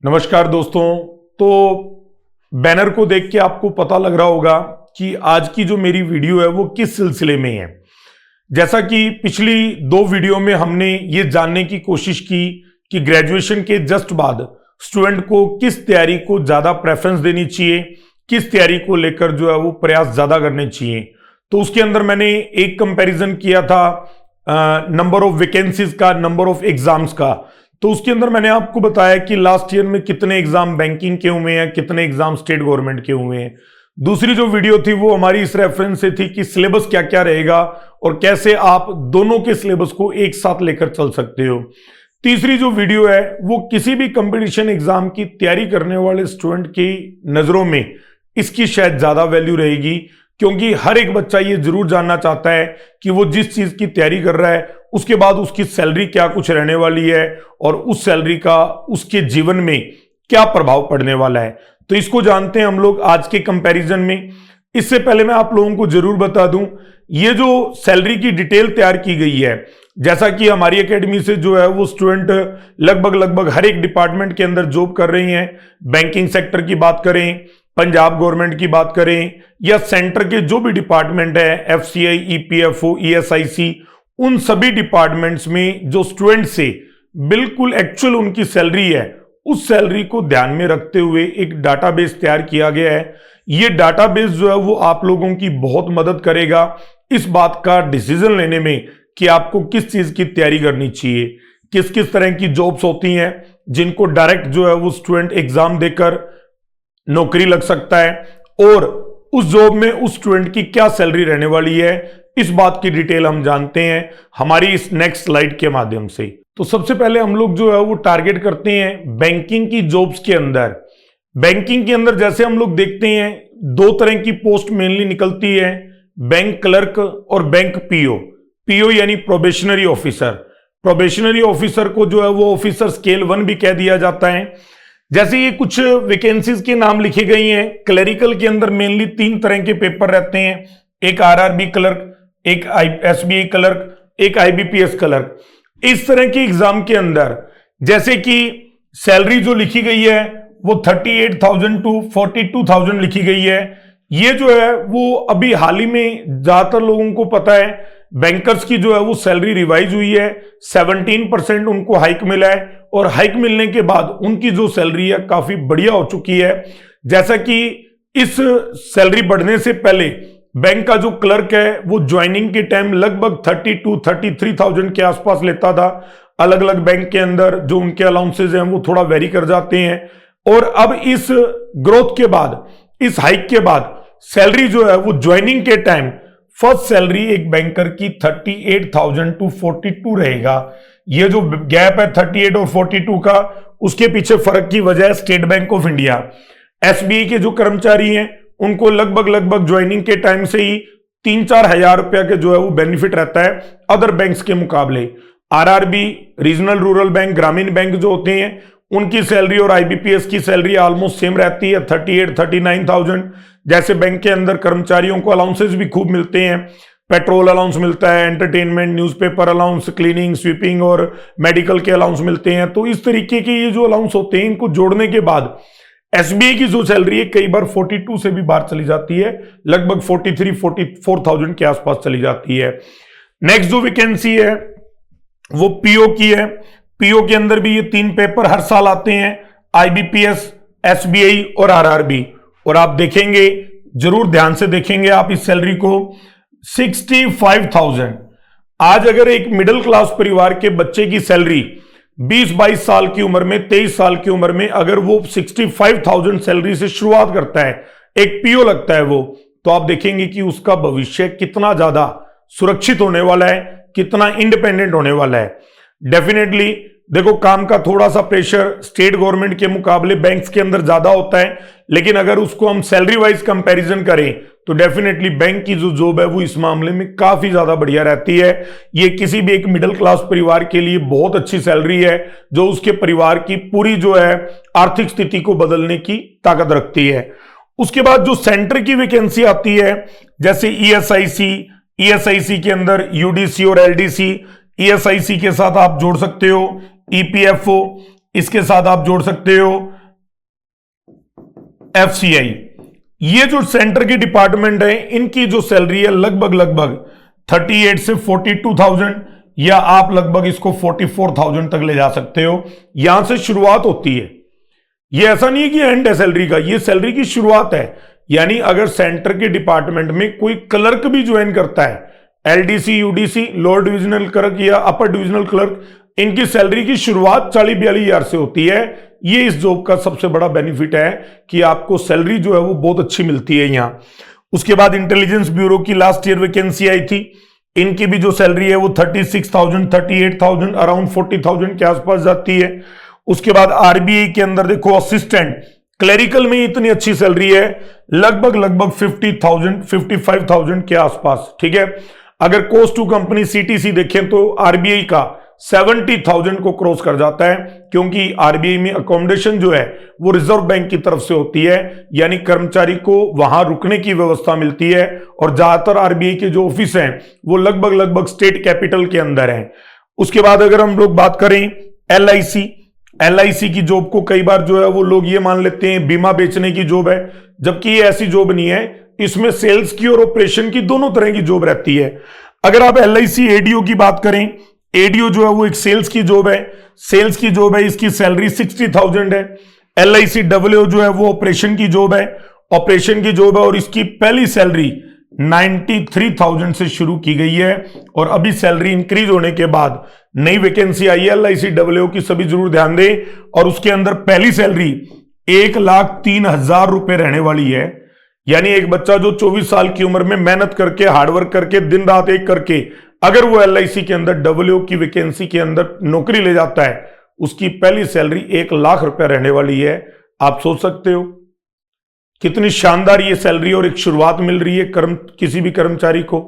नमस्कार दोस्तों। तो बैनर को देख के आपको पता लग रहा होगा कि आज की जो मेरी वीडियो है वो किस सिलसिले में है। जैसा कि पिछली दो वीडियो में हमने ये जानने की कोशिश की कि ग्रेजुएशन के जस्ट बाद स्टूडेंट को किस तैयारी को ज़्यादा प्रेफरेंस देनी चाहिए, किस तैयारी को लेकर जो है वो प्रयास ज़्यादा करने चाहिए। तो उसके अंदर मैंने एक कंपैरिजन किया था नंबर ऑफ वैकेंसीज का, नंबर ऑफ एग्जाम्स का। तो उसके अंदर मैंने आपको बताया कि लास्ट ईयर में कितने एग्जाम बैंकिंग के हुए हैं, कितने एग्जाम स्टेट गवर्नमेंट के हुए हैं। दूसरी जो वीडियो थी वो हमारी इस रेफरेंस से थी कि सिलेबस क्या क्या रहेगा और कैसे आप दोनों के सिलेबस को एक साथ लेकर चल सकते हो। तीसरी जो वीडियो है वो किसी भी कंपटीशन एग्जाम की तैयारी करने वाले स्टूडेंट की नजरों में इसकी शायद ज्यादा वैल्यू रहेगी, क्योंकि हर एक बच्चा ये जरूर जानना चाहता है कि वो जिस चीज की तैयारी कर रहा है उसके बाद उसकी सैलरी क्या कुछ रहने वाली है और उस सैलरी का उसके जीवन में क्या प्रभाव पड़ने वाला है। तो इसको जानते हैं हम लोग आज के कंपैरिजन में। इससे पहले मैं आप लोगों को जरूर बता दूं, ये जो सैलरी की डिटेल तैयार की गई है, जैसा कि हमारी एकेडमी से जो है वो स्टूडेंट लगभग हर एक डिपार्टमेंट के अंदर जॉब कर रही हैं। बैंकिंग सेक्टर की बात करें, पंजाब गवर्नमेंट की बात करें, या सेंटर के जो भी डिपार्टमेंट है, एफसीआई, ईपीएफओ, ईएसआईसी, उन सभी डिपार्टमेंट्स में जो स्टूडेंट से बिल्कुल एक्चुअल उनकी सैलरी है, उस सैलरी को ध्यान में रखते हुए एक डाटाबेस तैयार किया गया है। ये डाटाबेस जो है वो आप लोगों की बहुत मदद करेगा इस बात का डिसीजन लेने में कि आपको किस चीज की तैयारी करनी चाहिए। किस किस तरह की जॉब्स होती हैं जिनको डायरेक्ट जो है वो स्टूडेंट एग्जाम देकर नौकरी लग सकता है, और उस जॉब में उस स्टूडेंट की क्या सैलरी रहने वाली है, इस बात की डिटेल हम जानते हैं हमारी इस नेक्स्ट स्लाइड के माध्यम से। तो सबसे पहले हम लोग जो है वो टारगेट करते हैं बैंकिंग की जॉब्स के अंदर। बैंकिंग के अंदर जैसे हम लोग देखते हैं दो तरह की पोस्ट मेनली निकलती है, बैंक क्लर्क और बैंक पीओ। पीओ यानी प्रोबेशनरी ऑफिसर। प्रोबेशनरी ऑफिसर को जो है वो ऑफिसर स्केल 1 भी कह दिया जाता है। जैसे ये कुछ वैकेंसीज के नाम लिखे गए हैं, क्लरिकल के अंदर मेनली 3 तरह के पेपर रहते हैं, एक आरआरबी क्लर्क, एक एसबीआई क्लर्क, एक आईबीपीएस क्लर्क। इस तरह के एग्जाम के अंदर जैसे कि सैलरी जो लिखी गई है वो 38,000 टू 42,000 लिखी गई है। ये जो है वो अभी हाल ही में ज्यादातर लोगों को पता है, बैंकर्स की जो है वो सैलरी रिवाइज हुई है, 17% उनको हाइक मिला है, और हाइक मिलने के बाद उनकी जो सैलरी है काफी बढ़िया हो चुकी है। जैसा कि इस सैलरी बढ़ने से पहले बैंक का जो क्लर्क है वो ज्वाइनिंग के टाइम लगभग 32-33,000 के आसपास लेता था। अलग अलग बैंक के अंदर जो उनके अलाउंसेज हैं वो थोड़ा वेरी कर जाते हैं, और अब इस ग्रोथ के बाद, इस हाइक के बाद सैलरी जो है वो ज्वाइनिंग के टाइम फर्स्ट सैलरी एक बैंकर की 38,000 टू 42 रहेगा। ये जो गैप है 38 और 42 का, उसके पीछे फर्क की वजह है state bank of India. SBI के जो कर्मचारी हैं उनको लगभग ज्वाइनिंग के टाइम से ही 3-4 हजार रुपया के जो है वो बेनिफिट रहता है अदर बैंक्स के मुकाबले। आरआरबी, रीजनल रूरल बैंक, ग्रामीण बैंक जो होते हैं उनकी सैलरी और आईबीपीएस की सैलरी ऑलमोस्ट सेम रहती है, 38-39,000। जैसे बैंक के अंदर कर्मचारियों को अलाउंसेस भी खूब मिलते हैं, पेट्रोल अलाउंस मिलता है, entertainment, newspaper allowance, cleaning, sweeping और मेडिकल के अलाउंस मिलते हैं। तो इस तरीके के ये जो अलाउंस होते हैं इनको जोड़ने के बाद एसबीआई की जो सैलरी है कई बार 42 से भी बाहर चली जाती है, लगभग 43-44,000 के आसपास चली जाती है। नेक्स्ट जो वैकेंसी है वो पीओ की है। पीओ के अंदर भी ये 3 पेपर हर साल आते हैं, आईबीपीएस, एसबीआई और आरआरबी। और आप देखेंगे, जरूर ध्यान से देखेंगे आप इस सैलरी को, 65,000। आज अगर एक मिडिल क्लास परिवार के बच्चे की सैलरी 20-22 साल की उम्र में, 23 साल की उम्र में अगर वो 65,000 सैलरी से शुरुआत करता है, एक पीओ लगता है वो, तो आप देखेंगे कि उसका भविष्य कितना ज्यादा सुरक्षित होने वाला है, कितना इंडिपेंडेंट होने वाला है। डेफिनेटली देखो, काम का थोड़ा सा प्रेशर स्टेट गवर्नमेंट के मुकाबले बैंक्स के अंदर ज्यादा होता है, लेकिन अगर उसको हम सैलरी वाइज कंपैरिजन करें तो डेफिनेटली बैंक की जो जॉब है वो इस मामले में काफी ज्यादा बढ़िया रहती है। ये किसी भी एक मिडिल क्लास परिवार के लिए बहुत अच्छी सैलरी है जो उसके परिवार की पूरी जो है आर्थिक स्थिति को बदलने की ताकत रखती है। उसके बाद जो सेंटर की वैकेंसी आती है, जैसे ईएसआईसी के अंदर यूडीसी और एलडीसी, ईएसआईसी के साथ आप जोड़ सकते हो ईपीएफओ, इसके साथ आप जोड़ सकते हो FCI, ये जो सेंटर के डिपार्टमेंट है इनकी जो सैलरी है लगभग 38 से 42,000 या आप लगभग इसको 44,000 तक ले जा सकते हो। यहां से शुरुआत होती है, ये ऐसा नहीं है कि एंड है सैलरी का, ये सैलरी की शुरुआत है। यानी अगर सेंटर के डिपार्टमेंट में कोई क्लर्क भी ज्वाइन करता है, LDC, UDC, lower divisional clerk या अपर डिविजनल क्लर्क, इनकी सैलरी की शुरुआत 40-42 हजार से होती है। ये इस जॉब का सबसे बड़ा बेनिफिट है कि आपको सैलरी जो है वो बहुत अच्छी मिलती है यहां। उसके बाद इंटेलिजेंस ब्यूरो की लास्ट ईयर वैकेंसी आई थी, इनकी भी जो सैलरी है वो 36,000, 38,000, अराउंड 40,000 के आसपास जाती है। उसके बाद RBI के अंदर देखो असिस्टेंट क्लरिकल में इतनी अच्छी सैलरी है, लगभग 50,000, 55,000 के आसपास, ठीक है। अगर कॉस्ट टू कंपनी CTC देखें तो RBI का 70,000 को क्रॉस कर जाता है, क्योंकि RBI में अकोमोडेशन जो है वो रिजर्व बैंक की तरफ से होती है, यानी कर्मचारी को वहां रुकने की व्यवस्था मिलती है। और ज्यादातर RBI के जो ऑफिस हैं वो लगभग स्टेट कैपिटल के अंदर हैं। उसके बाद अगर हम लोग बात करें LIC की जॉब को कई बार जो है वो लोग ये मान लेते हैं बीमा बेचने की जॉब है, जबकि ये ऐसी जॉब नहीं है, इसमें सेल्स की और ऑपरेशन की दोनों तरह की जॉब रहती है। अगर आप LIC ADO की बात करें, ADO जो है वो एक सेल्स की जॉब है, इसकी सैलरी 60,000 है। LIC WO जो है वो ऑपरेशन की जॉब है और इसकी पहली सैलरी 93,000 से शुरू की गई है और अभी सैलरी इंक्रीज होने के बाद नई वैकेंसी आई है LIC WO की, सभी जरूर ध्यान दें। और उसके अंदर पहली सैलरी 1,03,000 रुपए रहने वाली है। यानी एक बच्चा जो 24 साल की उम्र में मेहनत करके, हार्डवर्क करके, दिन रात एक करके अगर वो LIC के अंदर WO की वैकेंसी के अंदर नौकरी ले जाता है, उसकी पहली सैलरी 1,00,000 रुपए रहने वाली है। आप सोच सकते हो कितनी शानदार ये सैलरी और एक शुरुआत मिल रही है किसी भी कर्मचारी को।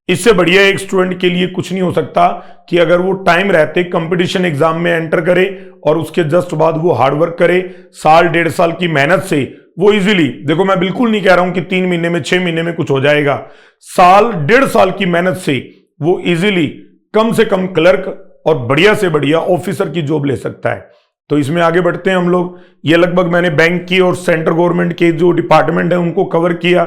इससे बढ़िया एक स्टूडेंट के लिए कुछ नहीं हो सकता कि अगर वो टाइम रहते कंपटीशन एग्जाम में एंटर करे और उसके जस्ट बाद वो हार्डवर्क करे, 1.5 साल की मेहनत से वो इजीली, देखो मैं बिल्कुल नहीं कह रहा हूं कि 3 महीने में 6 महीने में कुछ हो जाएगा, 1.5 साल की मेहनत से वो इजीली कम से कम क्लर्क और बढ़िया से बढ़िया ऑफिसर की जॉब ले सकता है। तो इसमें आगे बढ़ते हैं हम लोग। ये लगभग मैंने बैंक की और सेंट्रल गवर्नमेंट के जो डिपार्टमेंट है उनको कवर किया।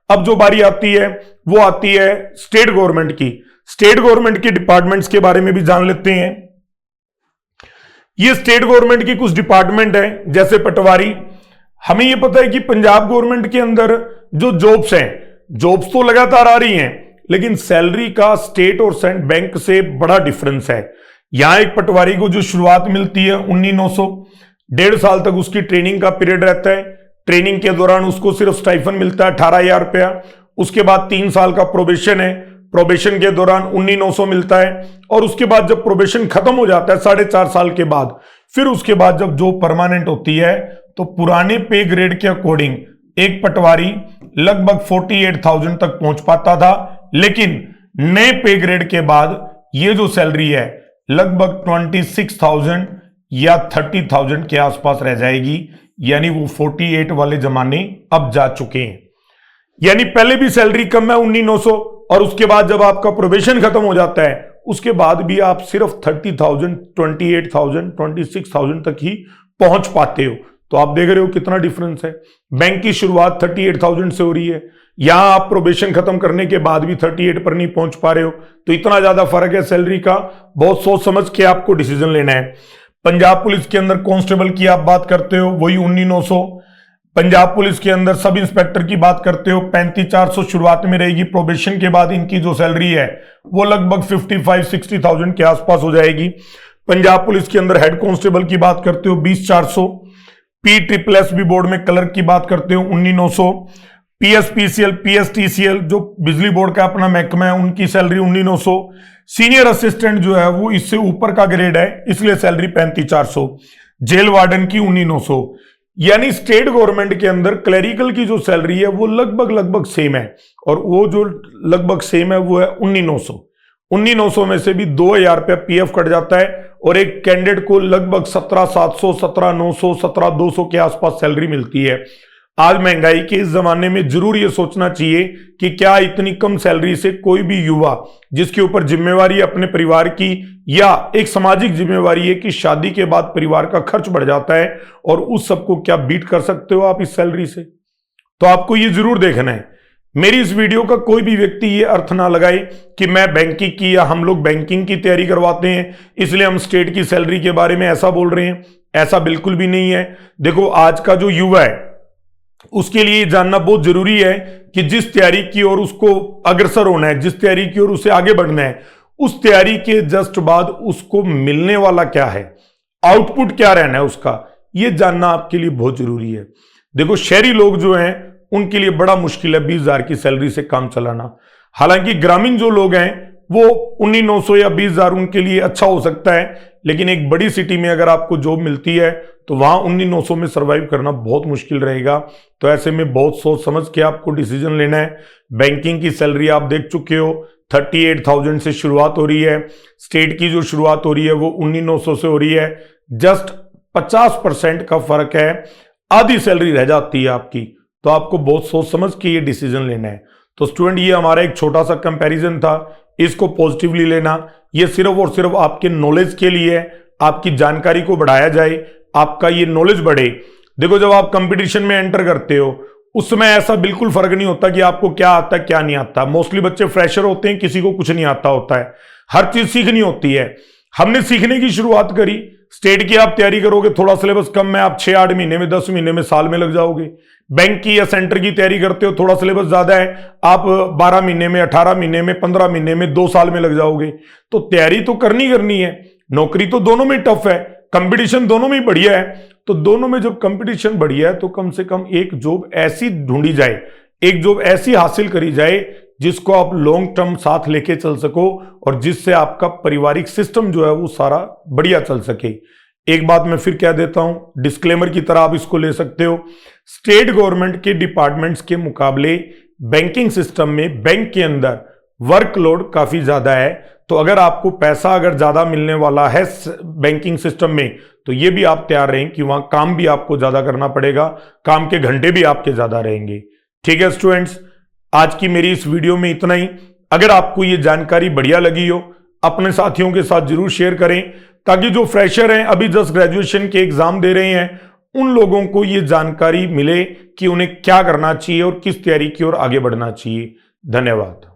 अब जो बारी आती है वो आती है स्टेट गवर्नमेंट की। स्टेट गवर्नमेंट के डिपार्टमेंट्स के बारे में भी जान लेते हैं। ये स्टेट गवर्नमेंट की कुछ डिपार्टमेंट है, जैसे पटवारी। हमें ये पता है कि पंजाब गवर्नमेंट के अंदर जो जॉब्स हैं, जॉब्स तो लगातार आ रही हैं, लेकिन सैलरी का स्टेट और सेंट्रल बैंक से बड़ा डिफरेंस है। यहां एक पटवारी को जो शुरुआत मिलती है 19,900, 1.5 साल तक उसकी ट्रेनिंग का पीरियड रहता है। ट्रेनिंग के दौरान उसको सिर्फ स्टाइफन मिलता है 18,000 रुपया। उसके बाद 3 साल का प्रोबेशन है, प्रोबेशन के दौरान 19,900 मिलता है। और उसके बाद जब प्रोबेशन खत्म हो जाता है 4.5 साल के बाद, फिर उसके बाद जब जॉब परमानेंट होती है, तो पुराने पे ग्रेड के अकॉर्डिंग एक पटवारी लगभग 48,000 तक पहुंच पाता था, लेकिन नए पे ग्रेड के बाद ये जो सैलरी है लगभग 26,000 या 30,000 के आसपास रह जाएगी। यानी वो 48 वाले जमाने अब जा चुके हैं। यानी पहले भी सैलरी कम है 19,900 और उसके बाद जब आपका प्रोबेशन खत्म हो जाता है उसके बाद भी आप सिर्फ 30,000, 28,000, 26,000 तक ही पहुंच पाते हो। तो आप देख रहे हो कितना डिफरेंस है। बैंक की शुरुआत 38,000 से हो रही है, यहां आप प्रोबेशन खत्म करने के बाद भी 38 पर नहीं पहुंच पा रहे हो। तो इतना ज्यादा फर्क है सैलरी का। बहुत सोच समझ के आपको डिसीजन लेना है। पंजाब पुलिस के अंदर कांस्टेबल की आप बात करते हो, वही 19,900। पंजाब पुलिस के अंदर सब इंस्पेक्टर की बात करते हो, 35,400 शुरुआत में रहेगी। प्रोबेशन के बाद इनकी जो सैलरी है वो लगभग 55-60,000 के आसपास हो जाएगी। पंजाब पुलिस के अंदर हेड कांस्टेबल की बात करते हो 20,400। PSSSB बोर्ड में क्लर्क की बात करते हो 19,900। PSPCL, PSTCL जो बिजली बोर्ड का अपना महकमा है, उनकी सैलरी 19,900। सीनियर असिस्टेंट जो है वो इससे ऊपर का ग्रेड है, इसलिए सैलरी 35,400। जेल वार्डन की 19,900। यानी स्टेट गवर्नमेंट के अंदर क्लरिकल की जो सैलरी है वो लगभग सेम है, और वो जो लगभग सेम है वो है 19,900। 19,900 में से भी 2,000 रुपया PF कट जाता है और एक कैंडिडेट को लगभग 17,700, 17,900, 17,200 के आसपास सैलरी मिलती है। आज महंगाई के इस जमाने में जरूर ये सोचना चाहिए कि क्या इतनी कम सैलरी से कोई भी युवा जिसके ऊपर जिम्मेवारी है अपने परिवार की, या एक सामाजिक जिम्मेवारी है कि शादी के बाद परिवार का खर्च बढ़ जाता है, और उस सबको क्या बीट कर सकते हो आप इस सैलरी से? तो आपको ये जरूर देखना है। मेरी इस वीडियो का कोई भी व्यक्ति ये अर्थ ना लगाए कि मैं बैंकिंग की या हम लोग बैंकिंग की तैयारी करवाते हैं इसलिए हम स्टेट की सैलरी के बारे में ऐसा बोल रहे हैं। ऐसा बिल्कुल भी नहीं है। देखो, आज का जो युवा है उसके लिए जानना बहुत जरूरी है कि जिस तैयारी की ओर उसको अग्रसर होना है, जिस तैयारी की ओर उसे आगे बढ़ना है, उस तैयारी के जस्ट बाद उसको मिलने वाला क्या है, आउटपुट क्या रहना है उसका, यह जानना आपके लिए बहुत जरूरी है। देखो, शहरी लोग जो हैं उनके लिए बड़ा मुश्किल है 20,000 की सैलरी से काम चलाना। हालांकि ग्रामीण जो लोग हैं वो 19,900 या 20,000 उनके लिए अच्छा हो सकता है, लेकिन एक बड़ी सिटी में अगर आपको जॉब मिलती है तो वहां 19,900 में सर्वाइव करना बहुत मुश्किल रहेगा। तो ऐसे में बहुत सोच समझ के आपको डिसीजन लेना है। बैंकिंग की सैलरी आप देख चुके हो, 38,000 से शुरुआत हो रही है। स्टेट की जो शुरुआत हो रही है वो 19,900 से हो रही है। जस्ट 50% का फर्क है, आधी सैलरी रह जाती है आपकी। तो आपको बहुत सोच समझ के ये डिसीजन लेना है। तो स्टूडेंट, ये हमारा एक छोटा सा कंपैरिजन था, इसको पॉजिटिवली लेना। ये सिर्फ और सिर्फ आपके नॉलेज के लिए है, आपकी जानकारी को बढ़ाया जाए, आपका ये नॉलेज बढ़े। देखो, जब आप कंपटीशन में एंटर करते हो उस समय ऐसा बिल्कुल फर्क नहीं होता कि आपको क्या आता है क्या नहीं आता। मोस्टली बच्चे फ्रेशर होते हैं, किसी को कुछ नहीं आता होता है, हर चीज सीखनी होती है। हमने सीखने की शुरुआत करी। स्टेट की आप तैयारी करोगे, थोड़ा सिलेबस कम है, आप 6-8 महीने में, 10 महीने में, साल में लग जाओगे। बैंक की या सेंटर की तैयारी करते हो, थोड़ा सिलेबस ज्यादा है, आप 12 महीने में, 18 महीने में, 15 महीने में, 2 साल में लग जाओगे। तो तैयारी तो करनी है। नौकरी तो दोनों में टफ है, कंपटीशन दोनों में बढ़िया है। तो दोनों में जब कंपटीशन बढ़िया है तो कम से कम एक जॉब ऐसी ढूंढी जाए, एक जॉब ऐसी हासिल करी जाए जिसको आप लॉन्ग टर्म साथ लेके चल सको और जिससे आपका पारिवारिक सिस्टम जो है वो सारा बढ़िया चल सके। एक बात मैं फिर कह देता हूं, डिस्क्लेमर की तरह आप इसको ले सकते हो। स्टेट गवर्नमेंट के डिपार्टमेंट्स के मुकाबले बैंकिंग सिस्टम में, बैंक के अंदर वर्कलोड काफी ज्यादा है। तो अगर आपको पैसा अगर ज्यादा मिलने वाला है बैंकिंग सिस्टम में, तो ये भी आप तैयार रहें कि वहां काम भी आपको ज्यादा करना पड़ेगा, काम के घंटे भी आपके ज्यादा रहेंगे। ठीक है स्टूडेंट्स, आज की मेरी इस वीडियो में इतना ही। अगर आपको ये जानकारी बढ़िया लगी हो, अपने साथियों के साथ जरूर शेयर करें, ताकि जो फ्रेशर हैं, अभी जस्ट ग्रेजुएशन के एग्जाम दे रहे हैं, उन लोगों को ये जानकारी मिले कि उन्हें क्या करना चाहिए और किस तैयारी की ओर आगे बढ़ना चाहिए। धन्यवाद।